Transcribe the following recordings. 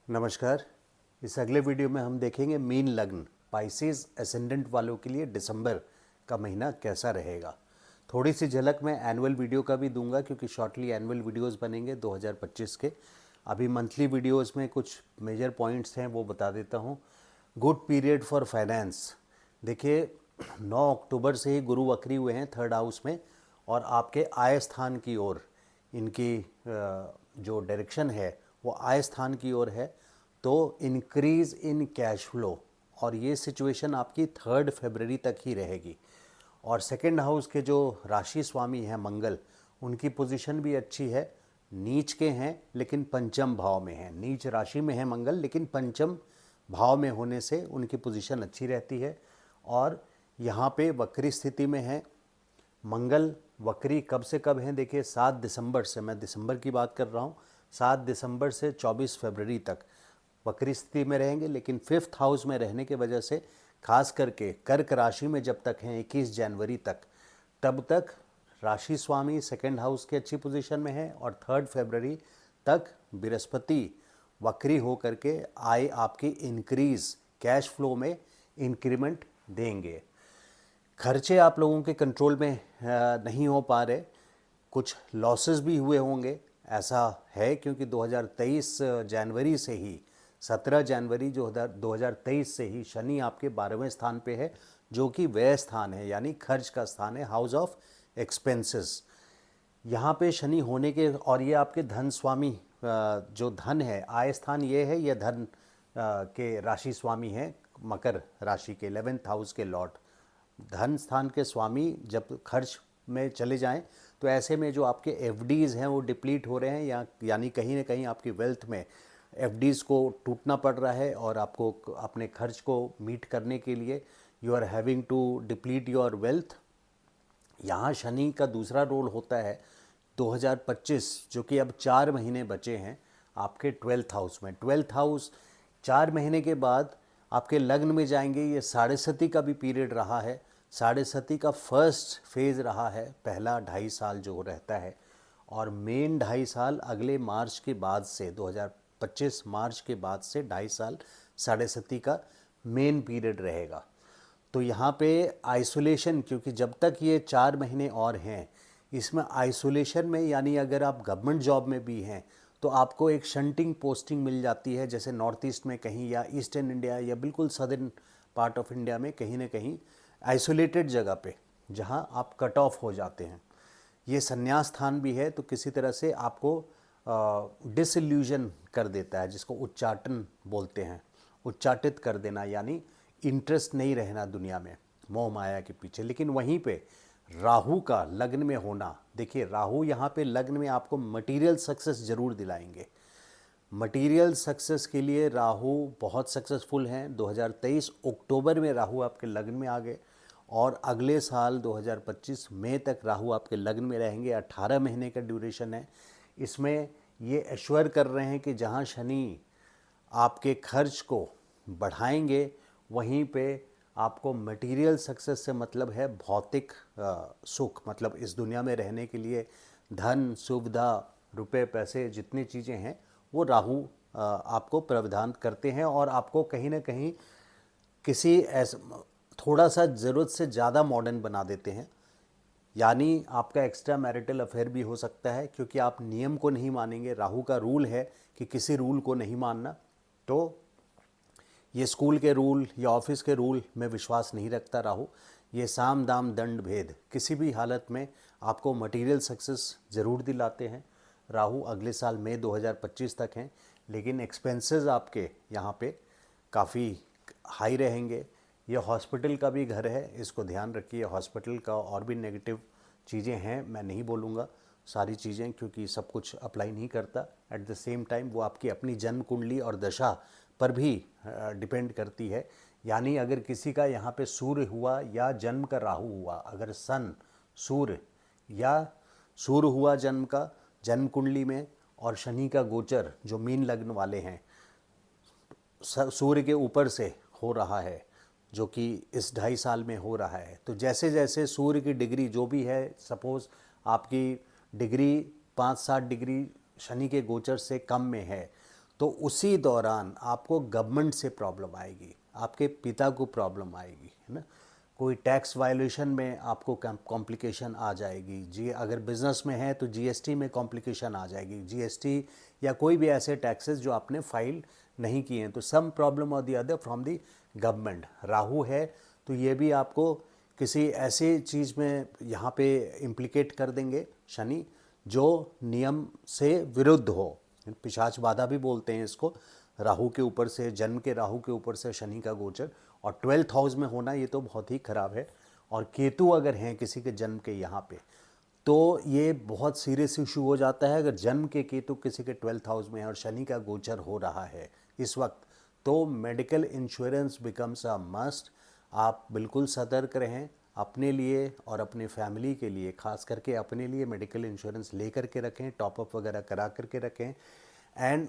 नमस्कार। इस अगले वीडियो में हम देखेंगे मीन लग्न पाइसेस एसेंडेंट वालों के लिए दिसंबर का महीना कैसा रहेगा। थोड़ी सी झलक मैं एनुअल वीडियो का भी दूंगा क्योंकि शॉर्टली एनुअल वीडियोस बनेंगे 2025 के। अभी मंथली वीडियोस में कुछ मेजर पॉइंट्स हैं वो बता देता हूँ। Good period for finance. देखिए 9 अक्टूबर से ही गुरु वक्री हुए हैं थर्ड हाउस में और आपके आय स्थान की ओर इनकी जो डायरेक्शन है वो आय स्थान की ओर है। तो इंक्रीज़ इन कैश फ्लो और ये सिचुएशन आपकी 3 फरवरी तक ही रहेगी। और सेकंड हाउस के जो राशि स्वामी हैं मंगल, उनकी पोजीशन भी अच्छी है। नीच के हैं लेकिन पंचम भाव में हैं। नीच राशि में है मंगल लेकिन पंचम भाव में होने से उनकी पोजीशन अच्छी रहती है। और यहाँ पे वक्री स्थिति में है मंगल। वक्री कब से कब हैं देखिए 7 दिसंबर से, मैं दिसंबर की बात कर रहा हूँ, 7 दिसंबर से 24 फरवरी तक वक्री स्थिति में रहेंगे। लेकिन 5th हाउस में रहने की वजह से खास करके कर्क राशि में जब तक हैं 21 जनवरी तक, तब तक राशि स्वामी सेकंड हाउस की अच्छी पोजीशन में है। और 3 फरवरी तक बृहस्पति वक्री हो करके आय आपकी इंक्रीज कैश फ्लो में इंक्रीमेंट देंगे। खर्चे आप लोगों के कंट्रोल में नहीं हो पा रहे, कुछ लॉसेस भी हुए होंगे ऐसा है क्योंकि 2023 जनवरी से ही 17 जनवरी जो 2023 से ही शनि आपके 12वें स्थान पे है जो कि व्यय स्थान है, यानी खर्च का स्थान है, हाउस ऑफ एक्सपेंसेस। यहाँ पे शनि होने के और ये आपके धन स्वामी जो धन है, आय स्थान ये है, ये धन के राशि स्वामी हैं मकर राशि के 11th हाउस के लॉर्ड। धन स्थान के स्वामी जब खर्च में चले जाएं तो ऐसे में जो आपके एफडीज़ हैं वो डिप्लीट हो रहे हैं, या यानी कहीं ना कहीं आपकी वेल्थ में एफडीज़ को टूटना पड़ रहा है और आपको अपने खर्च को मीट करने के लिए you are having to deplete your wealth. यहाँ शनि का दूसरा रोल होता है 2025, जो कि अब 4 महीने बचे हैं आपके 12th हाउस में। 12th हाउस 4 महीने के बाद आपके लग्न में जाएंगे। ये साढ़े सती का भी पीरियड रहा है, साढ़े सती का फर्स्ट फेज़ रहा है, पहला 2.5 साल जो रहता है। और मेन 2.5 साल अगले मार्च के बाद से 2025 मार्च के बाद से 2.5 साल साढ़े सती का मेन पीरियड रहेगा। तो यहाँ पे आइसोलेशन, क्योंकि जब तक ये 4 महीने और हैं इसमें आइसोलेशन में, यानी अगर आप गवर्नमेंट जॉब में भी हैं तो आपको एक शंटिंग पोस्टिंग मिल जाती है, जैसे नॉर्थ ईस्ट में कहीं या ईस्टर्न इंडिया या बिल्कुल सदर्न पार्ट ऑफ इंडिया में कहीं ना कहीं आइसोलेटेड जगह पे जहाँ आप कट ऑफ हो जाते हैं। ये संन्यास स्थान भी है तो किसी तरह से आपको डिसइल्यूजन कर देता है, जिसको उच्चाटन बोलते हैं, उच्चाटित कर देना, यानी इंटरेस्ट नहीं रहना दुनिया में, मोह माया के पीछे। लेकिन वहीं पे राहु का लग्न में होना, देखिए राहु यहाँ पे लग्न में आपको मटेरियल सक्सेस जरूर दिलाएंगे। मटेरियल सक्सेस के लिए राहु बहुत सक्सेसफुल हैं। 2023 अक्टूबर में राहु आपके लग्न में आ गए और अगले साल 2025 मई तक राहु आपके लग्न में रहेंगे। 18 महीने का ड्यूरेशन है। इसमें ये एश्योर कर रहे हैं कि जहाँ शनि आपके खर्च को बढ़ाएंगे वहीं पे आपको मटेरियल सक्सेस से मतलब है भौतिक सुख, मतलब इस दुनिया में रहने के लिए धन, सुविधा, रुपए, पैसे, जितनी चीज़ें हैं वो राहु आपको प्रदान करते हैं और आपको कहीं ना कहीं किसी ऐसे थोड़ा सा ज़रूरत से ज़्यादा मॉडर्न बना देते हैं। यानी आपका एक्स्ट्रा मैरिटल अफेयर भी हो सकता है क्योंकि आप नियम को नहीं मानेंगे। राहु का रूल है कि किसी रूल को नहीं मानना। तो ये स्कूल के रूल या ऑफिस के रूल में विश्वास नहीं रखता राहु। ये साम दाम दंड भेद, किसी भी हालत में आपको मटेरियल सक्सेस ज़रूर दिलाते हैं। राहु अगले साल मई 2025 तक हैं, लेकिन एक्सपेंसेस आपके यहाँ पे काफ़ी हाई रहेंगे। ये हॉस्पिटल का भी घर है, इसको ध्यान रखिए। हॉस्पिटल का और भी नेगेटिव चीज़ें हैं, मैं नहीं बोलूँगा सारी चीज़ें क्योंकि सब कुछ अप्लाई नहीं करता। एट द सेम टाइम वो आपकी अपनी जन्म कुंडली और दशा पर भी डिपेंड करती है। यानी अगर किसी का यहाँ पे सूर्य हुआ या जन्म का राहु हुआ, अगर सन सूर्य या सूर्य हुआ जन्म का जन्म कुंडली में और शनि का गोचर जो मीन लग्न वाले हैं सूर्य के ऊपर से हो रहा है, जो कि इस 2.5 साल में हो रहा है, तो जैसे जैसे सूर्य की डिग्री जो भी है, सपोज़ आपकी डिग्री 5-7 डिग्री शनि के गोचर से कम में है, तो उसी दौरान आपको गवर्नमेंट से प्रॉब्लम आएगी, आपके पिता को प्रॉब्लम आएगी, है ना। कोई टैक्स वायलेशन में आपको कॉम्प्लिकेशन आ जाएगी जी, अगर बिजनेस में है तो जीएसटी में कॉम्प्लिकेशन आ जाएगी, जीएसटी या कोई भी ऐसे टैक्सेस जो आपने फाइल नहीं किए हैं, तो सम प्रॉब्लम और the other from the government. Rahu है तो ये भी आपको किसी ऐसी चीज़ में यहाँ पे इम्प्लिकेट कर देंगे शनि जो नियम से विरुद्ध हो, पिशाच बाधा भी बोलते हैं इसको। राहु के ऊपर से, जन्म के राहु के ऊपर से शनि का गोचर, और 12th हाउस में होना ये तो बहुत ही खराब है। और केतु अगर हैं किसी के जन्म के यहाँ पे तो ये बहुत सीरियस इशू हो जाता है। अगर जन्म के केतु किसी के 12th हाउस में है और शनि का गोचर हो रहा है इस वक्त, तो medical insurance becomes a must. आप बिल्कुल सतर्क रहें अपने लिए और अपने फैमिली के लिए, खास करके अपने लिए मेडिकल इंश्योरेंस ले करके रखें, टॉपअप वगैरह करा करके रखें। एंड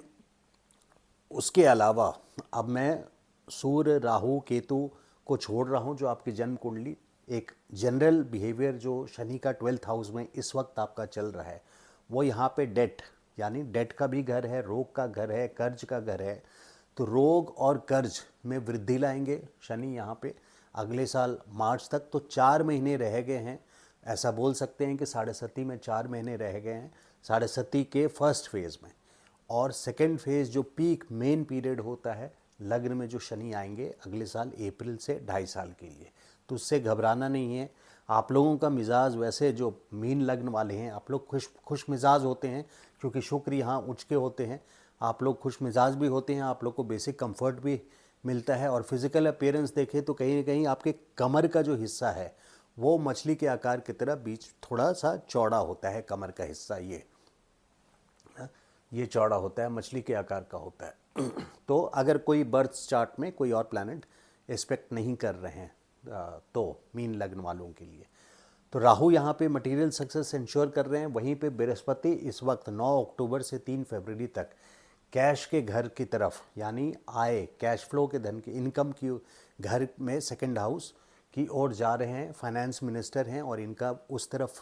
उसके अलावा अब मैं सूर्य राहु केतु को छोड़ रहा हूँ, जो आपकी जन्म कुंडली एक जनरल बिहेवियर जो शनि का 12th हाउस में इस वक्त आपका चल रहा है, वो यहाँ पे डेट, यानी डेट का भी घर है, रोग का घर है, कर्ज का घर है। तो रोग और कर्ज में वृद्धि लाएंगे शनि यहाँ पे अगले साल मार्च तक। तो 4 महीने रह गए हैं, ऐसा बोल सकते हैं कि साढ़े सती में 4 महीने रह गए हैं, साढ़े सती के फर्स्ट फेज़ में। और सेकेंड फेज़ जो पीक मेन पीरियड होता है लग्न में जो शनि आएंगे अगले साल अप्रैल से 2.5 साल के लिए, तो उससे घबराना नहीं है। आप लोगों का मिजाज वैसे जो मीन लग्न वाले हैं आप लोग खुश मिजाज होते हैं, क्योंकि शुक्र यहाँ उच्च के होते हैं। आप लोग खुश मिजाज भी होते हैं, आप लोग को बेसिक कंफर्ट भी मिलता है। और फिज़िकल अपीयरेंस देखें तो कहीं ना कहीं आपके कमर का जो हिस्सा है वो मछली के आकार की तरह बीच थोड़ा सा चौड़ा होता है, कमर का हिस्सा ये चौड़ा होता है, मछली के आकार का होता है। तो अगर कोई बर्थ चार्ट में कोई और प्लैनेट एस्पेक्ट नहीं कर रहे हैं तो मीन लग्न वालों के लिए तो राहु यहाँ पे मटेरियल सक्सेस इंश्योर कर रहे हैं। वहीं पे बृहस्पति इस वक्त 9 अक्टूबर से 3 फरवरी तक कैश के घर की तरफ, यानी आय, कैश फ्लो के धन की, इनकम की घर में सेकंड हाउस की ओर जा रहे हैं। फाइनेंस मिनिस्टर हैं और इनका उस तरफ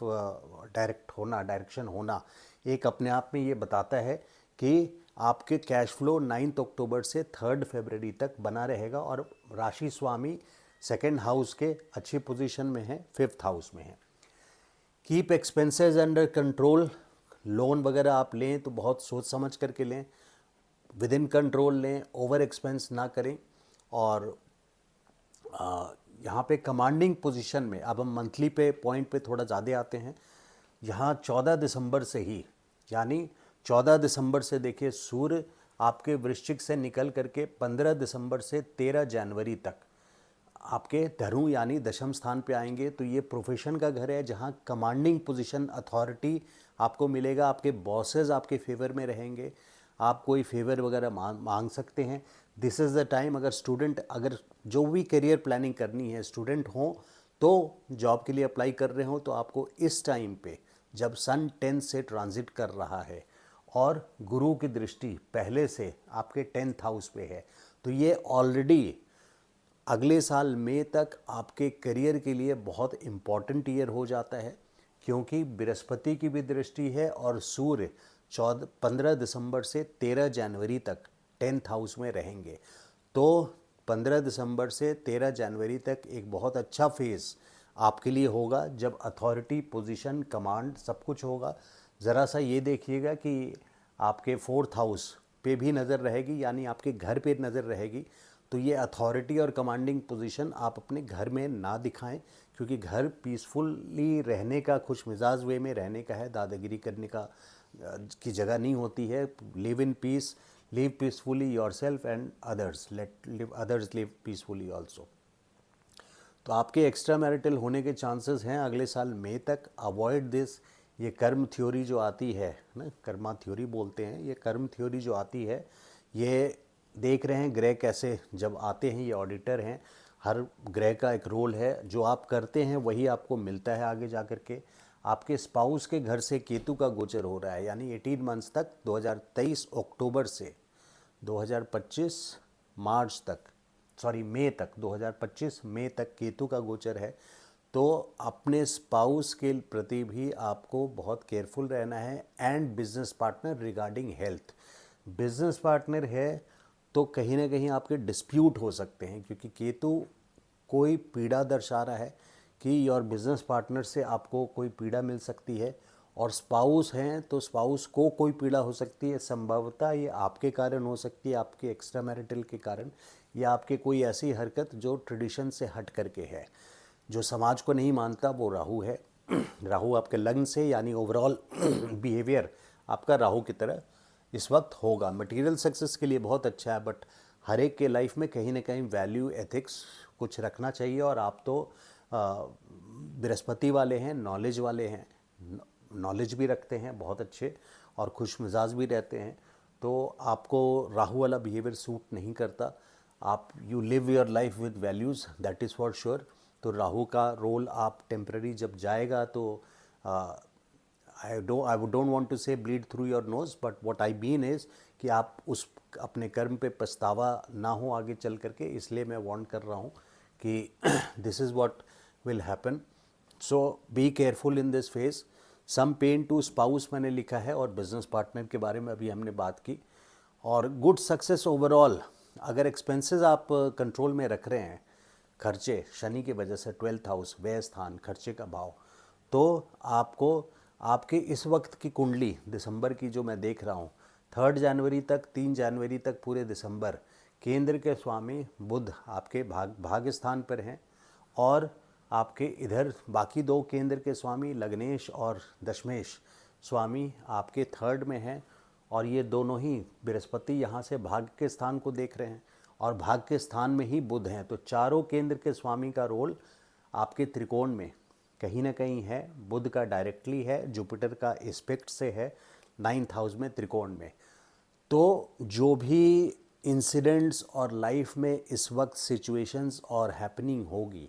डायरेक्शन होना एक अपने आप में ये बताता है कि आपके कैश फ्लो 9 अक्टूबर से 3 फरवरी तक बना रहेगा। और राशि स्वामी सेकंड हाउस के अच्छी पोजीशन में है, 5th हाउस में है। Keep expenses under control. Loan वगैरह आप लें तो बहुत सोच समझ करके लें, विद इन कंट्रोल लें, ओवर एक्सपेंस ना करें। और यहाँ पे कमांडिंग पोजीशन में अब हम मंथली पे पॉइंट पे थोड़ा ज़्यादा आते हैं। यहाँ 14 दिसंबर से ही, यानी 14 दिसंबर से देखिए सूर्य आपके वृश्चिक से निकल करके 15 दिसंबर से 13 जनवरी तक आपके धनु यानी दशम स्थान पे आएंगे। तो ये प्रोफेशन का घर है जहाँ कमांडिंग पोजीशन, अथॉरिटी आपको मिलेगा, आपके बॉसेस आपके फेवर में रहेंगे, आप कोई फेवर वगैरह मांग सकते हैं। दिस इज़ द टाइम, अगर स्टूडेंट, अगर जो भी करियर प्लानिंग करनी है, स्टूडेंट हों तो जॉब के लिए अप्लाई कर रहे हो, तो आपको इस टाइम पे जब सन 10 से ट्रांजिट कर रहा है और गुरु की दृष्टि पहले से आपके 10th हाउस पे है, तो ये ऑलरेडी अगले साल मई तक आपके करियर के लिए बहुत इम्पॉर्टेंट ईयर हो जाता है, क्योंकि बृहस्पति की भी दृष्टि है और सूर्य 15 दिसंबर से 13 जनवरी तक 10th हाउस में रहेंगे। तो 15 दिसंबर से 13 जनवरी तक एक बहुत अच्छा फेज़ आपके लिए होगा, जब अथॉरिटी, पोजीशन, कमांड सब कुछ होगा। ज़रा सा ये देखिएगा कि आपके 4th हाउस पे भी नज़र रहेगी, यानी आपके घर पे नज़र रहेगी। तो ये अथॉरिटी और कमांडिंग पोजीशन आप अपने घर में ना दिखाएं, क्योंकि घर पीसफुली रहने का, खुश मिजाज वे में रहने का है, दादागिरी करने का की जगह नहीं होती है। Live in peace, live peacefully yourself and others, let others live peacefully also. तो आपके एक्स्ट्रा मैरिटल होने के चांसेस हैं अगले साल मई तक। Avoid this. ये कर्म थ्योरी जो आती है ना, कर्मा थ्योरी बोलते हैं, ये कर्म थ्योरी जो आती है, ये देख रहे हैं ग्रह कैसे जब आते हैं, ये ऑडिटर हैं, हर ग्रह का एक रोल है, जो आप करते हैं वही आपको मिलता है आगे जा कर के। आपके स्पाउस के घर से केतु का गोचर हो रहा है, यानी 18 मंथ्स तक, 2023 अक्टूबर से 2025 मार्च तक, सॉरी मई तक, 2025 मई तक केतु का गोचर है। तो अपने स्पाउस के प्रति भी आपको बहुत केयरफुल रहना है। And business partner regarding health, business partner है तो कहीं ना कहीं आपके डिस्प्यूट हो सकते हैं, क्योंकि केतु कोई पीड़ा दर्शा रहा है कि योर बिजनेस पार्टनर से आपको कोई पीड़ा मिल सकती है। और स्पाउस हैं तो स्पाउस को कोई पीड़ा हो सकती है, संभवतः ये आपके कारण हो सकती है, आपके एक्स्ट्रा मैरिटल के कारण, या आपके कोई ऐसी हरकत जो ट्रेडिशन से हट करके है, जो समाज को नहीं मानता, वो राहु है। राहु आपके लग्न से, यानी ओवरऑल बिहेवियर आपका राहु की तरह इस वक्त होगा। मटेरियल सक्सेस के लिए बहुत अच्छा है, बट हर एक के लाइफ में कहीं ना कहीं वैल्यू एथिक्स कुछ रखना चाहिए। और आप तो बृहस्पति वाले हैं, नॉलेज वाले हैं, नॉलेज भी रखते हैं बहुत अच्छे, और खुश मिजाज भी रहते हैं, तो आपको राहु वाला बिहेवियर सूट नहीं करता। आप you live your life with values, that is for sure. तो राहु का रोल आप टेम्पररी जब जाएगा तो आई डोंट वांट टू से bleed through your nose, but what I mean is कि आप उस अपने कर्म पे पछतावा ना हो आगे चल करके, इसलिए मैं वार्न कर रहा हूँ कि this is what will happen. So be careful in this phase. Some pain to spouse मैंने लिखा है, और बिजनेस पार्टनर के बारे में अभी हमने बात की। और गुड सक्सेस ओवरऑल। अगर एक्सपेंसेस आप कंट्रोल में रख रहे हैं, खर्चे शनि की वजह से 12th हाउस व्यय स्थान, खर्चे का भाव, तो आपको आपके इस वक्त की कुंडली दिसंबर की जो मैं देख रहा हूँ, 3 जनवरी तक, 3 जनवरी तक पूरे दिसंबर, केंद्र के स्वामी बुध आपके भाग्य स्थान पर हैं, और आपके इधर बाकी 2 केंद्र के स्वामी लग्नेश और दशमेश स्वामी आपके 3rd में हैं। और ये दोनों ही बृहस्पति यहाँ से भाग्य के स्थान को देख रहे हैं, और भाग्य के स्थान में ही बुध हैं। तो चारों केंद्र के स्वामी का रोल आपके त्रिकोण में कहीं ना कहीं है। बुध का डायरेक्टली है, जुपिटर का एस्पेक्ट से है 9th हाउस में, त्रिकोण में। तो जो भी इंसिडेंट्स और लाइफ में इस वक्त सिचुएशंस और हैपनिंग होगी,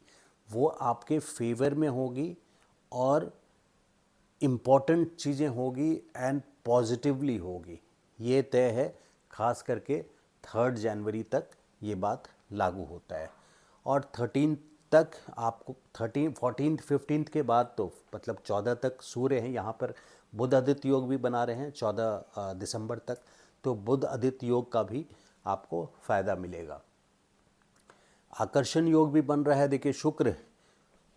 वो आपके फेवर में होगी, और इम्पॉर्टेंट चीज़ें होगी, एंड पॉजिटिवली होगी, ये तय है। खास करके 3 जनवरी तक ये बात लागू होता है। और 13 तक आपको 13, 14, 15 के बाद तो मतलब 14 तक सूर्य हैं यहाँ पर, बुध आदित्य योग भी बना रहे हैं 14 दिसंबर तक। तो बुध आदित्य योग का भी आपको फ़ायदा मिलेगा। आकर्षण योग भी बन रहा है। देखिए शुक्र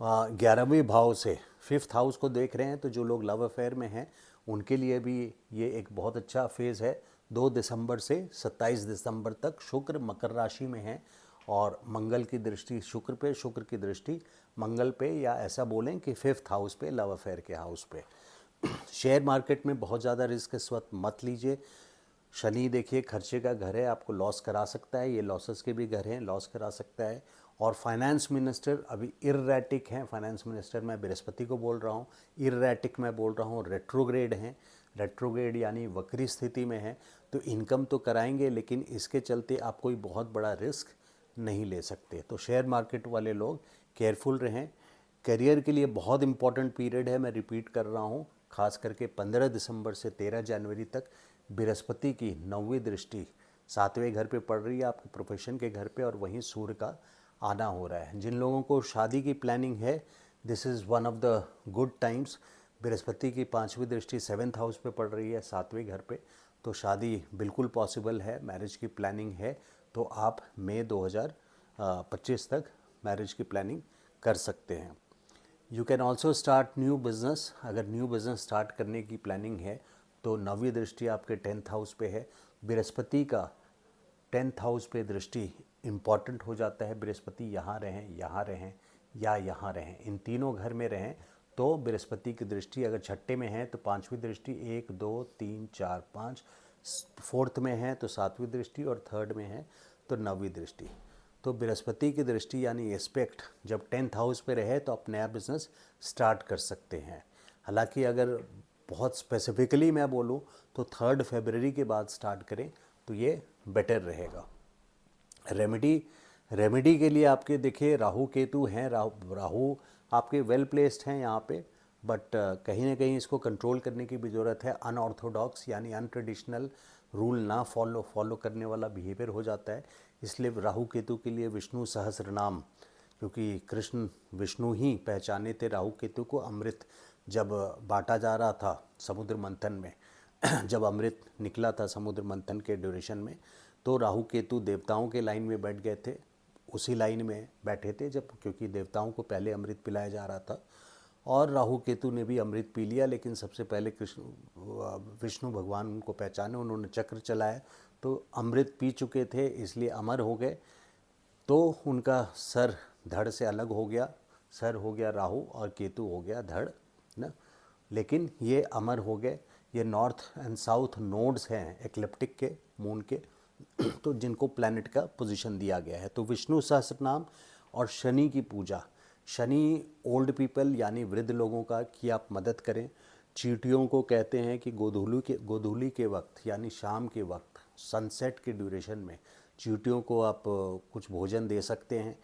11वें भाव से 5th हाउस को देख रहे हैं, तो जो लोग लव अफेयर में हैं उनके लिए भी ये एक बहुत अच्छा फेज़ है। 2 दिसंबर से 27 दिसंबर तक शुक्र मकर राशि में है, और मंगल की दृष्टि शुक्र पे, शुक्र की दृष्टि मंगल पे, या ऐसा बोलें कि 5th हाउस पे, लव अफेयर के हाउस पे। शेयर मार्केट में बहुत ज़्यादा रिस्क इस वक्त मत लीजिए। शनि देखिए खर्चे का घर है, आपको लॉस करा सकता है, ये लॉसेस के भी घर हैं, लॉस करा सकता है। और फाइनेंस मिनिस्टर अभी इर्रेटिक हैं। फाइनेंस मिनिस्टर मैं बृहस्पति को बोल रहा हूँ, इर्रेटिक मैं बोल रहा हूँ, रेट्रोग्रेड हैं। रेट्रोग्रेड यानी वक्री स्थिति में है, तो इनकम तो कराएंगे, लेकिन इसके चलते आप कोई बहुत बड़ा रिस्क नहीं ले सकते। तो शेयर मार्केट वाले लोग केयरफुल रहें। करियर के लिए बहुत इंपॉर्टेंट पीरियड है, मैं रिपीट कर रहा हूँ। खास करके 15 दिसंबर से 13 जनवरी तक बृहस्पति की 9वीं दृष्टि 7वें घर पे पड़ रही है, आपके प्रोफेशन के घर पे, और वहीं सूर्य का आना हो रहा है। जिन लोगों को शादी की प्लानिंग है, this is one of the good times. Brihaspati की 5वीं दृष्टि 7th हाउस पे पड़ रही है, 7वें घर पे, तो शादी बिल्कुल पॉसिबल है। मैरिज की प्लानिंग है तो आप मई 2025 तक मैरिज की प्लानिंग कर सकते हैं। You can also start new business. अगर न्यू बिज़नेस स्टार्ट करने की प्लानिंग है तो 9वीं दृष्टि आपके 10th हाउस पे है। बृहस्पति का 10th हाउस पे दृष्टि इम्पॉर्टेंट हो जाता है। बृहस्पति यहाँ रहें, यहाँ रहें, या यहाँ रहें, इन तीनों घर में रहें तो बृहस्पति की दृष्टि अगर छठे में है तो 5वीं दृष्टि, 1 2 3 4 5, 4th में है तो 7वीं दृष्टि, और 3rd में है तो 9वीं दृष्टि। तो बृहस्पति की दृष्टि यानी एस्पेक्ट जब 10th हाउस पे रहे तो आप नया बिजनेस स्टार्ट कर सकते हैं। हालांकि अगर बहुत स्पेसिफिकली मैं बोलूँ तो 3 फरवरी के बाद स्टार्ट करें तो ये बेटर रहेगा। रेमेडी के लिए आपके देखिए राहु केतु हैं। राहु आपके वेल प्लेस्ड हैं यहाँ पे, बट कहीं ना कहीं इसको कंट्रोल करने की भी ज़रूरत है। अनऑर्थोडॉक्स यानी अनट्रेडिशनल रूल ना फॉलो करने वाला बिहेवियर हो जाता है। इसलिए राहु केतु के लिए विष्णु सहस्त्र नाम, क्योंकि कृष्ण विष्णु ही पहचाने थे राहु केतु को। अमृत जब बांटा जा रहा था समुद्र मंथन में, जब अमृत निकला था समुद्र मंथन के ड्यूरेशन में, तो राहु केतु देवताओं के लाइन में बैठ गए थे, उसी लाइन में बैठे थे जब, क्योंकि देवताओं को पहले अमृत पिलाया जा रहा था, और राहु केतु ने भी अमृत पी लिया, लेकिन सबसे पहले विष्णु भगवान उनको पहचाने, उन्होंने चक्र चलाया, तो अमृत पी चुके थे इसलिए अमर हो गए। तो उनका सर धड़ से अलग हो गया, सर हो गया राहु और केतु हो गया धड़ ना, लेकिन ये अमर हो गए। ये नॉर्थ एंड साउथ नोड्स हैं एक्लिप्टिक के, मून के, तो जिनको प्लैनेट का पोजीशन दिया गया है। तो विष्णु सहस्त्रनाम और शनि की पूजा, शनि ओल्ड पीपल यानी वृद्ध लोगों का कि आप मदद करें। चींटियों को कहते हैं कि गोधूली के वक्त यानी शाम के वक्त सनसेट के ड्यूरेशन में चींटियों को आप कुछ भोजन दे सकते हैं,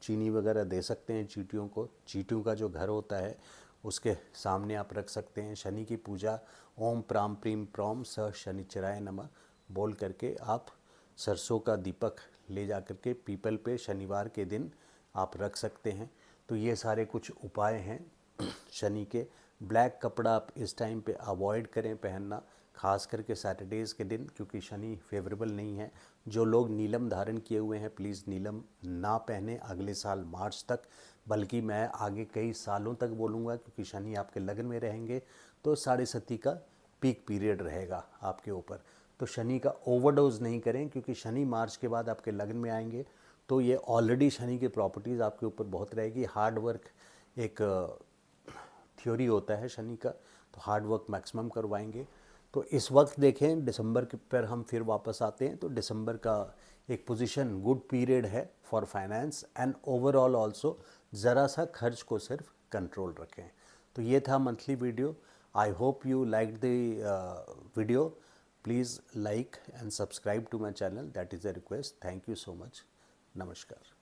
चीनी वगैरह दे सकते हैं चींटियों को। चींटियों का जो घर होता है उसके सामने आप रख सकते हैं। शनि की पूजा ओम प्राम प्रीम प्रॉम स शनिचराय नमः बोल करके आप सरसों का दीपक ले जा करके पीपल पे शनिवार के दिन आप रख सकते हैं। तो ये सारे कुछ उपाय हैं शनि के। ब्लैक कपड़ा आप इस टाइम पे अवॉइड करें पहनना, खास करके सैटरडेज़ के दिन, क्योंकि शनि फेवरेबल नहीं है। जो लोग नीलम धारण किए हुए हैं प्लीज़ नीलम ना पहने अगले साल मार्च तक, बल्कि मैं आगे कई सालों तक बोलूँगा, क्योंकि शनि आपके लगन में रहेंगे तो 7.5 का पीक पीरियड रहेगा आपके ऊपर। तो शनि का ओवरडोज नहीं करें, क्योंकि शनि मार्च के बाद आपके लगन में आएंगे तो ये ऑलरेडी शनि की प्रॉपर्टीज़ आपके ऊपर बहुत रहेगी। हार्ड वर्क एक थ्योरी होता है शनि का, तो हार्ड वर्क मैक्सिमम करवाएंगे। तो इस वक्त देखें दिसंबर के पर हम फिर वापस आते हैं, तो दिसंबर का एक पोजीशन गुड पीरियड है for finance and overall also. ज़रा सा खर्च को सिर्फ कंट्रोल रखें। तो ये था monthly video. I hope you like the video. Please like and subscribe to my channel, that is a request. Thank you so much. नमस्कार।